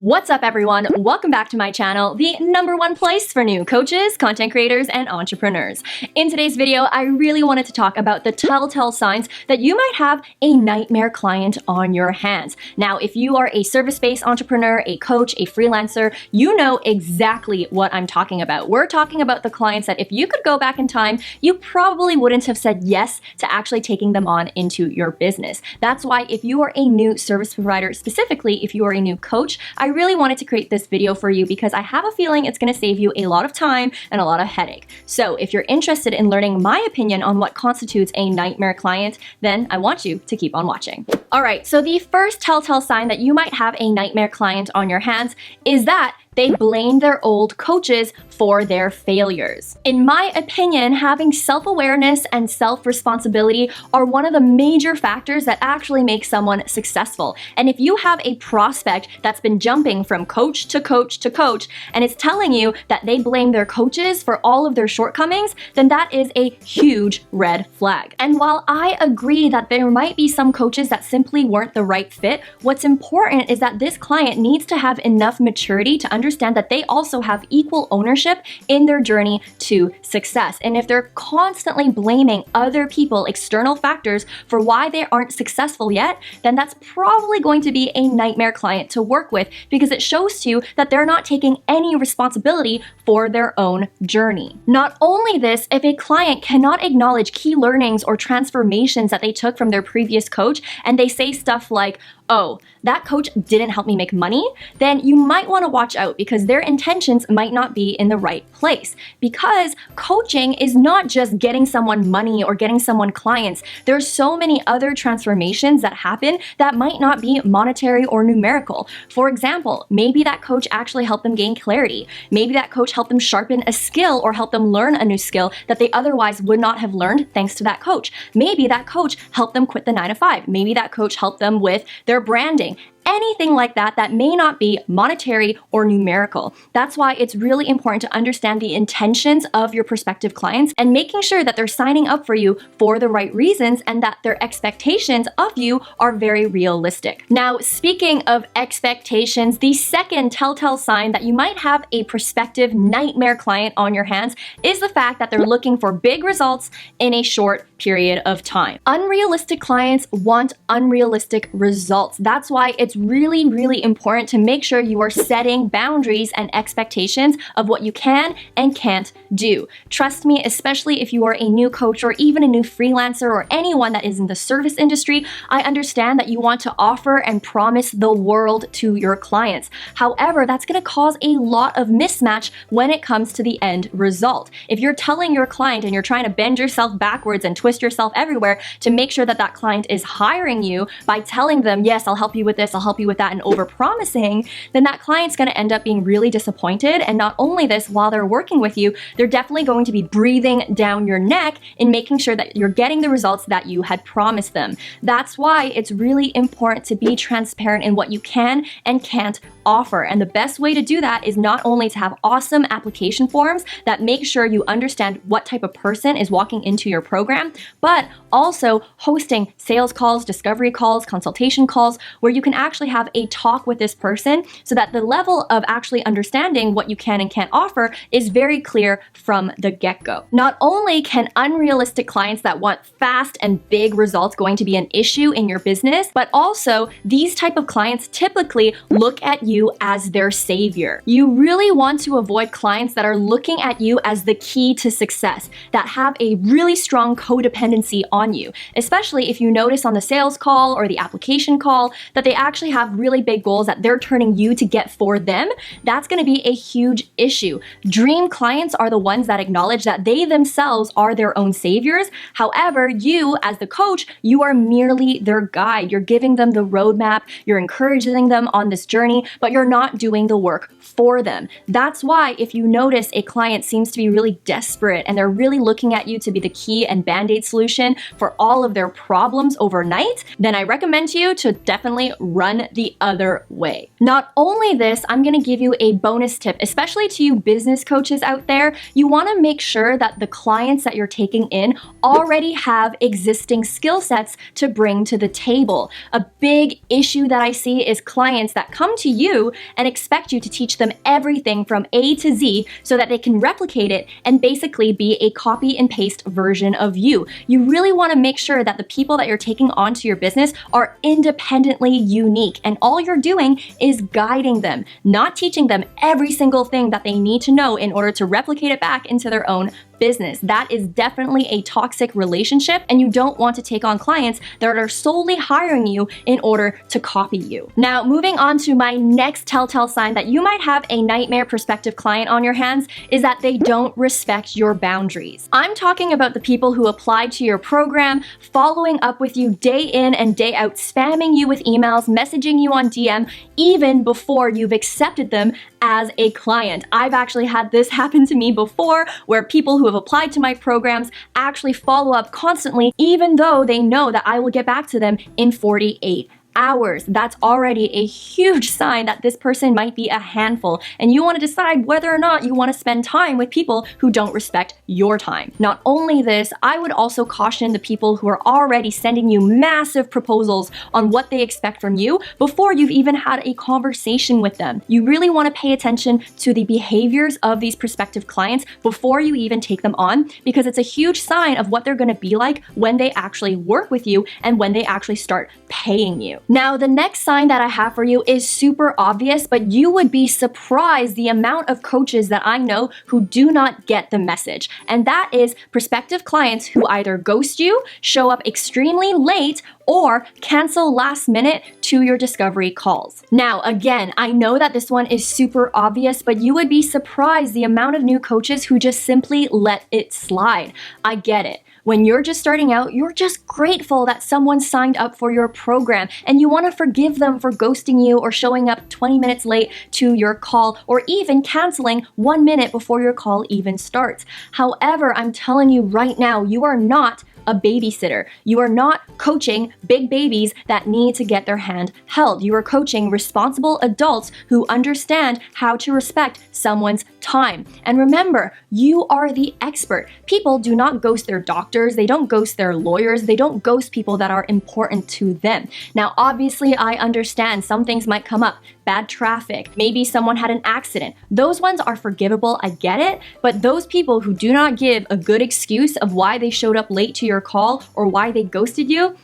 What's up, everyone? Welcome back to my channel, the #1 place for new coaches, content creators, and entrepreneurs. In today's video, I really wanted to talk about the telltale signs that you might have a nightmare client on your hands. Now, if you are a service-based entrepreneur, a coach, a freelancer, you know exactly what I'm talking about. We're talking about the clients that if you could go back in time, you probably wouldn't have said yes to actually taking them on into your business. That's why if you are a new service provider, specifically if you are a new coach, I really wanted to create this video for you because I have a feeling it's going to save you a lot of time and a lot of headache. So if you're interested in learning my opinion on what constitutes a nightmare client, then I want you to keep on watching. All right, so the first telltale sign that you might have a nightmare client on your hands is that they blame their old coaches for their failures. In my opinion, having self-awareness and self-responsibility are one of the major factors that actually make someone successful. And if you have a prospect that's been jumping from coach to coach to coach, and it's telling you that they blame their coaches for all of their shortcomings, then that is a huge red flag. And while I agree that there might be some coaches that simply weren't the right fit, what's important is that this client needs to have enough maturity to understand that they also have equal ownership in their journey to success. And if they're constantly blaming other people, external factors, for why they aren't successful yet, then that's probably going to be a nightmare client to work with because it shows to you that they're not taking any responsibility for their own journey. Not only this, if a client cannot acknowledge key learnings or transformations that they took from their previous coach, and they say stuff like, "Oh, that coach didn't help me make money," then you might want to watch out because their intentions might not be in the right place. Because coaching is not just getting someone money or getting someone clients. There's so many other transformations that happen that might not be monetary or numerical. For example, maybe that coach actually helped them gain clarity. Maybe that coach helped them sharpen a skill or help them learn a new skill that they otherwise would not have learned thanks to that coach. Maybe that coach helped them quit the 9-to-5. Maybe that coach helped them with their branding. Anything like that that may not be monetary or numerical. That's why it's really important to understand the intentions of your prospective clients and making sure that they're signing up for you for the right reasons and that their expectations of you are very realistic. Now, speaking of expectations, the second telltale sign that you might have a prospective nightmare client on your hands is the fact that they're looking for big results in a short period of time. Unrealistic clients want unrealistic results. That's why it's really important to make sure you are setting boundaries and expectations of what you can and can't do. Trust me, especially if you are a new coach or even a new freelancer or anyone that is in the service industry, I understand that you want to offer and promise the world to your clients. However, that's going to cause a lot of mismatch when it comes to the end result. If you're telling your client and you're trying to bend yourself backwards and twist yourself everywhere to make sure that that client is hiring you by telling them, "Yes, I'll help you with this, I'll help you with that," and over-promising, then that client's going to end up being really disappointed. And not only this, while they're working with you, they're definitely going to be breathing down your neck in making sure that you're getting the results that you had promised them. That's why it's really important to be transparent in what you can and can't offer. And the best way to do that is not only to have awesome application forms that make sure you understand what type of person is walking into your program, but also hosting sales calls, discovery calls, consultation calls, where you can actually have a talk with this person so that the level of actually understanding what you can and can't offer is very clear from the get-go. Not only can unrealistic clients that want fast and big results going to be an issue in your business, but also these type of clients typically look at you as their savior. You really want to avoid clients that are looking at you as the key to success, that have a really strong codependency on you, especially if you notice on the sales call or the application call that they actually have really big goals that they're turning you to get for them. That's going to be a huge issue. Dream clients are the ones that acknowledge that they themselves are their own saviors. However, you as the coach, you are merely their guide. You're giving them the roadmap, you're encouraging them on this journey, but you're not doing the work for them. That's why if you notice a client seems to be really desperate and they're really looking at you to be the key and band-aid solution for all of their problems overnight, then I recommend to you to definitely run run the other way. Not only this, I'm gonna give you a bonus tip, especially to you business coaches out there. You wanna make sure that the clients that you're taking in already have existing skill sets to bring to the table. A big issue that I see is clients that come to you and expect you to teach them everything from A to Z so that they can replicate it and basically be a copy and paste version of you. You really want to make sure that the people that you're taking onto your business are independently unique, and all you're doing is guiding them, not teaching them every single thing that they need to know in order to replicate it back into their own business. That is definitely a toxic relationship, and you don't want to take on clients that are solely hiring you in order to copy you. Now, moving on to my next telltale sign that you might have a nightmare prospective client on your hands is that they don't respect your boundaries. I'm talking about the people who applied to your program, following up with you day in and day out, spamming you with emails, messaging you on DM, even before you've accepted them as a client. I've actually had this happen to me before, where people who have applied to my programs actually follow up constantly, even though they know that I will get back to them in 48 hours. That's already a huge sign that this person might be a handful, and you want to decide whether or not you want to spend time with people who don't respect your time. Not only this, I would also caution the people who are already sending you massive proposals on what they expect from you before you've even had a conversation with them. You really want to pay attention to the behaviors of these prospective clients before you even take them on, because it's a huge sign of what they're going to be like when they actually work with you and when they actually start paying you. Now, the next sign that I have for you is super obvious, but you would be surprised the amount of coaches that I know who do not get the message. And that is prospective clients who either ghost you, show up extremely late, or cancel last minute to your discovery calls. Now, again, I know that this one is super obvious, but you would be surprised the amount of new coaches who just simply let it slide. I get it. When you're just starting out, you're just grateful that someone signed up for your program, and you want to forgive them for ghosting you or showing up 20 minutes late to your call, or even canceling 1 minute before your call even starts. However, I'm telling you right now, you are not a babysitter. You are not coaching big babies that need to get their hand held. You are coaching responsible adults who understand how to respect someone's time. And remember, you are the expert. People do not ghost their doctors, they don't ghost their lawyers, they don't ghost people that are important to them. Now, obviously, I understand some things might come up. Bad traffic, maybe someone had an accident. Those ones are forgivable, I get it, but those people who do not give a good excuse of why they showed up late to your call or why they ghosted you,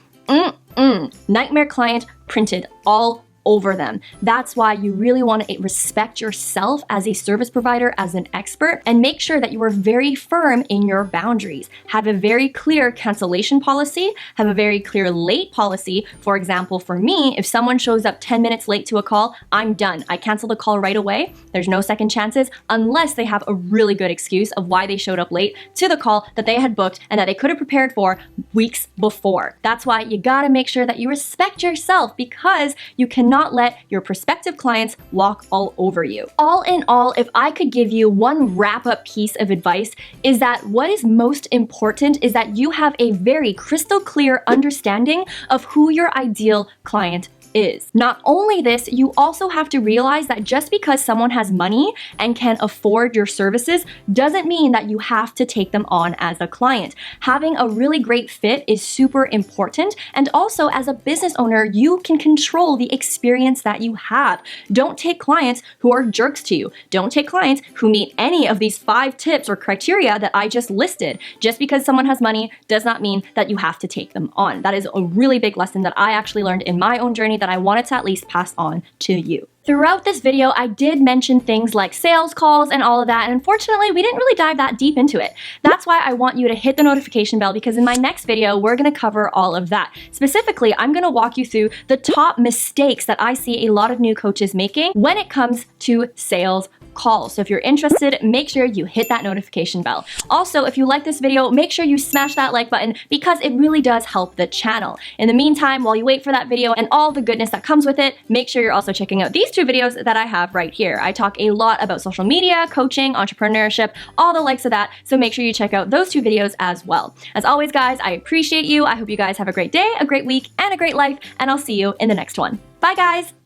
nightmare client printed all over them. That's why you really want to respect yourself as a service provider, as an expert, and make sure that you are very firm in your boundaries. Have a very clear cancellation policy, have a very clear late policy. For example, for me, if someone shows up 10 minutes late to a call, I'm done. I cancel the call right away. There's no second chances unless they have a really good excuse of why they showed up late to the call that they had booked and that they could have prepared for weeks before. That's why you gotta make sure that you respect yourself, because you cannot let your prospective clients walk all over you. All in all, if I could give you one wrap-up piece of advice, is that what is most important is that you have a very crystal clear understanding of who your ideal client is. Not only this, you also have to realize that just because someone has money and can afford your services doesn't mean that you have to take them on as a client. Having a really great fit is super important, and also as a business owner, you can control the experience that you have. Don't take clients who are jerks to you. Don't take clients who meet any of these 5 tips or criteria that I just listed. Just because someone has money does not mean that you have to take them on. That is a really big lesson that I actually learned in my own journey that I wanted to at least pass on to you. Throughout this video, I did mention things like sales calls and all of that, and unfortunately, we didn't really dive that deep into it. That's why I want you to hit the notification bell, because in my next video, we're gonna cover all of that. Specifically, I'm gonna walk you through the top mistakes that I see a lot of new coaches making when it comes to sales calls. So if you're interested, make sure you hit that notification bell. Also, if you like this video, make sure you smash that like button because it really does help the channel. In the meantime, while you wait for that video and all the goodness that comes with it, make sure you're also checking out these 2 videos that I have right here. I talk a lot about social media, coaching, entrepreneurship, all the likes of that, so make sure you check out those 2 videos as well. As always, guys, I appreciate you. I hope you guys have a great day, a great week, and a great life, and I'll see you in the next one. Bye, guys!